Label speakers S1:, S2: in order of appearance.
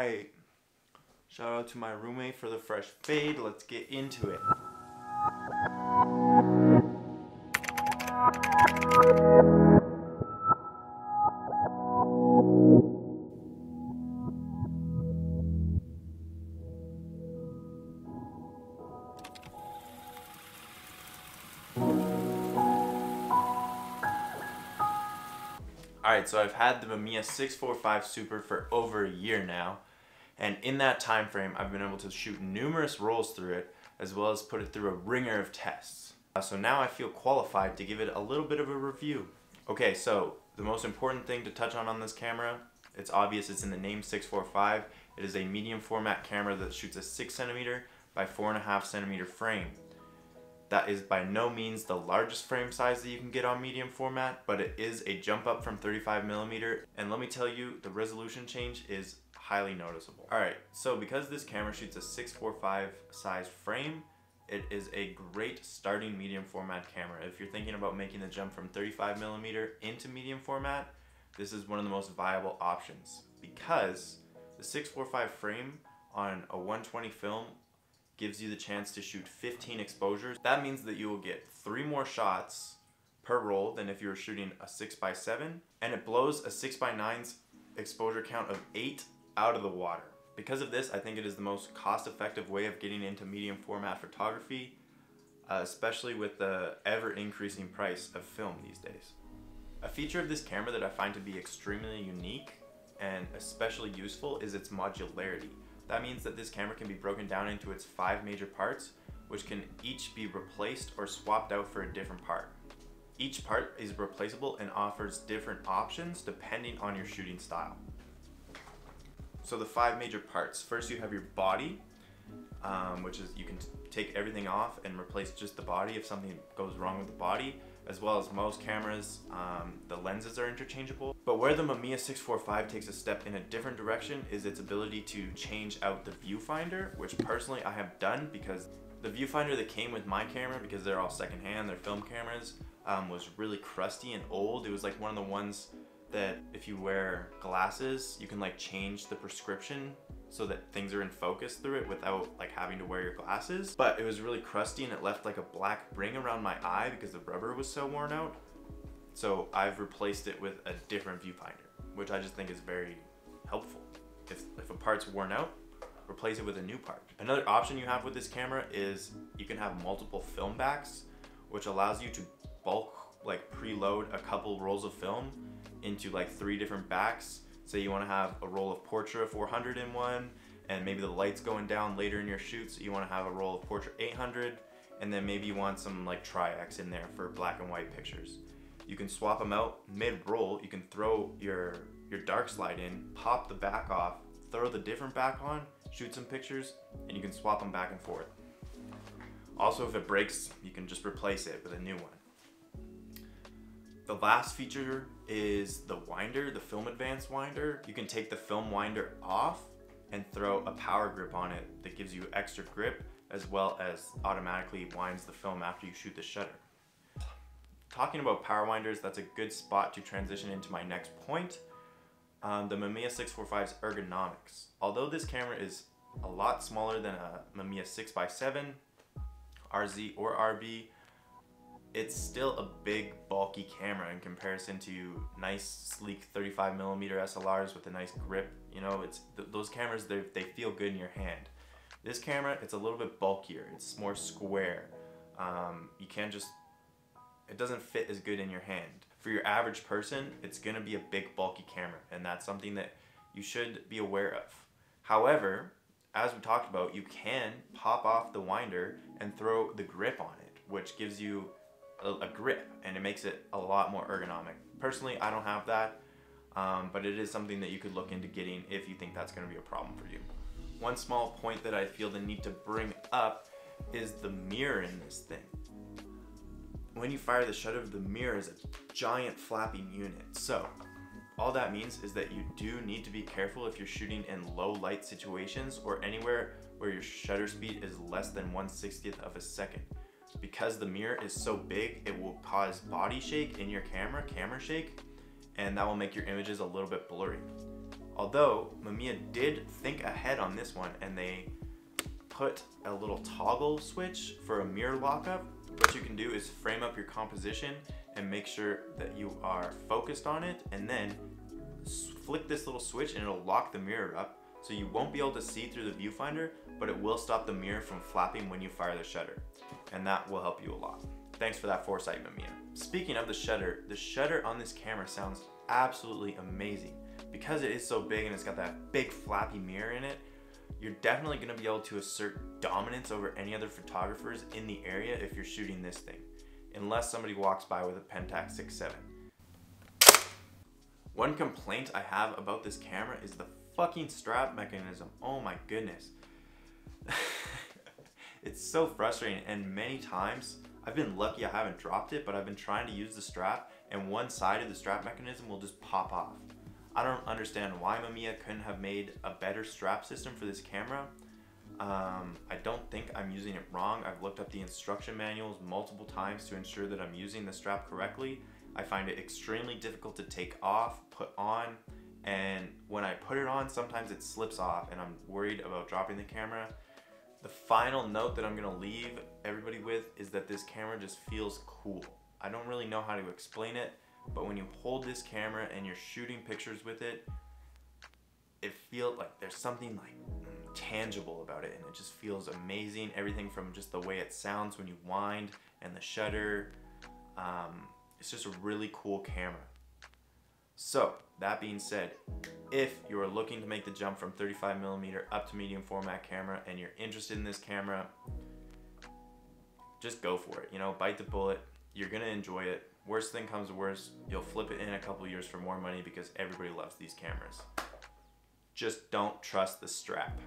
S1: Alright, shout out to my roommate for the fresh fade. Let's get into it. Alright, so I've had the Mamiya 645 Super for over a year now, and in that time frame I've been able to shoot numerous rolls through it, as well as put it through a ringer of tests. So now I feel qualified to give it a little bit of a review. Okay, so the most important thing to touch on this camera, it's obvious, it's in the name 645. It is a medium format camera that shoots a 6cm by 4.5 centimeter frame. That is by no means the largest frame size that you can get on medium format, but it is a jump up from 35mm, and let me tell you, the resolution change is highly noticeable. Alright, so because this camera shoots a 645 size frame, it is a great starting medium format camera. If you're thinking about making the jump from 35mm into medium format, this is one of the most viable options, because the 645 frame on a 120 film gives you the chance to shoot 15 exposures. That means that you will get 3 more shots per roll than if you were shooting a 6x7, and it blows a 6x9's exposure count of 8 out of the water. Because of this, I think it is the most cost-effective way of getting into medium format photography, especially with the ever-increasing price of film these days. A feature of this camera that I find to be extremely unique and especially useful is its modularity. That means that this camera can be broken down into its 5 major parts, which can each be replaced or swapped out for a different part. Each part is replaceable and offers different options depending on your shooting style. So the 5 major parts. First you have your body, which is you can take everything off and replace just the body if something goes wrong with the body. As well as most cameras, the lenses are interchangeable. But where the Mamiya 645 takes a step in a different direction is its ability to change out the viewfinder, which personally I have done, because the viewfinder that came with my camera, because they're all secondhand, they're film cameras, was really crusty and old. It was like one of the ones that if you wear glasses, you can like change the prescription so that things are in focus through it without like having to wear your glasses. But it was really crusty and it left like a black ring around my eye because the rubber was so worn out. So I've replaced it with a different viewfinder, which I just think is very helpful. If a part's worn out, replace it with a new part. Another option you have with this camera is you can have multiple film backs, which allows you to bulk, like preload a couple rolls of film into like 3 different backs. Say you want to have a roll of Portra 400 in one, and maybe the light's going down later in your shoot, so you want to have a roll of Portra 800, and then maybe you want some like Tri-X in there for black and white pictures. You can swap them out mid-roll. You can throw your dark slide in, pop the back off, throw the different back on, shoot some pictures, and you can swap them back and forth. Also, if it breaks, you can just replace it with a new one. The last feature is the winder, the film advance winder. You can take the film winder off and throw a power grip on it that gives you extra grip, as well as automatically winds the film after you shoot the shutter. Talking about power winders, that's a good spot to transition into my next point. The Mamiya 645's ergonomics. Although this camera is a lot smaller than a Mamiya 6x7, RZ or RB, it's still a big bulky camera in comparison to nice sleek 35mm SLRs with a nice grip. You know, those cameras, they feel good in your hand. This camera, it's a little bit bulkier, it's more square. You can't just, it doesn't fit as good in your hand. For your average person, it's gonna be a big bulky camera, and that's something that you should be aware of. However, as we talked about, you can pop off the winder and throw the grip on it, which gives you a grip, and it makes it a lot more ergonomic. Personally, I don't have that, but it is something that you could look into getting if you think that's going to be a problem for you. One small point that I feel the need to bring up is the mirror in this thing. When you fire the shutter, the mirror is a giant flapping unit. So all that means is that you do need to be careful if you're shooting in low light situations or anywhere where your shutter speed is less than 1/60th of a second. Because the mirror is so big, it will cause body shake in your camera shake, and that will make your images a little bit blurry. Although Mamiya did think ahead on this one, and they put a little toggle switch for a mirror lockup. What you can do is frame up your composition and make sure that you are focused on it, and then flick this little switch and it'll lock the mirror up, so you won't be able to see through the viewfinder, but it will stop the mirror from flapping when you fire the shutter, and that will help you a lot. Thanks for that foresight, Mamiya. Speaking of the shutter on this camera sounds absolutely amazing. Because it is so big and it's got that big flappy mirror in it, you're definitely going to be able to assert dominance over any other photographers in the area if you're shooting this thing, unless somebody walks by with a Pentax 6.7. One complaint I have about this camera is the fucking strap mechanism. Oh my goodness. It's so frustrating, and many times I've been lucky I haven't dropped it, but I've been trying to use the strap and one side of the strap mechanism will just pop off. I don't understand why Mamiya couldn't have made a better strap system for this camera. I don't think I'm using it wrong. I've looked up the instruction manuals multiple times to ensure that I'm using the strap correctly. I find it extremely difficult to take off, put on, and when I put it on, sometimes it slips off and I'm worried about dropping the camera. The final note that I'm gonna leave everybody with is that this camera just feels cool. I don't really know how to explain it, but when you hold this camera and you're shooting pictures with it, it feels like there's something like tangible about it, and it just feels amazing. Everything from just the way it sounds when you wind and the shutter. It's just a really cool camera. So that being said, if you're looking to make the jump from 35mm up to medium format camera and you're interested in this camera, just go for it. You know, bite the bullet. You're gonna enjoy it. Worst thing comes to worst, you'll flip it in a couple years for more money because everybody loves these cameras. Just don't trust the strap.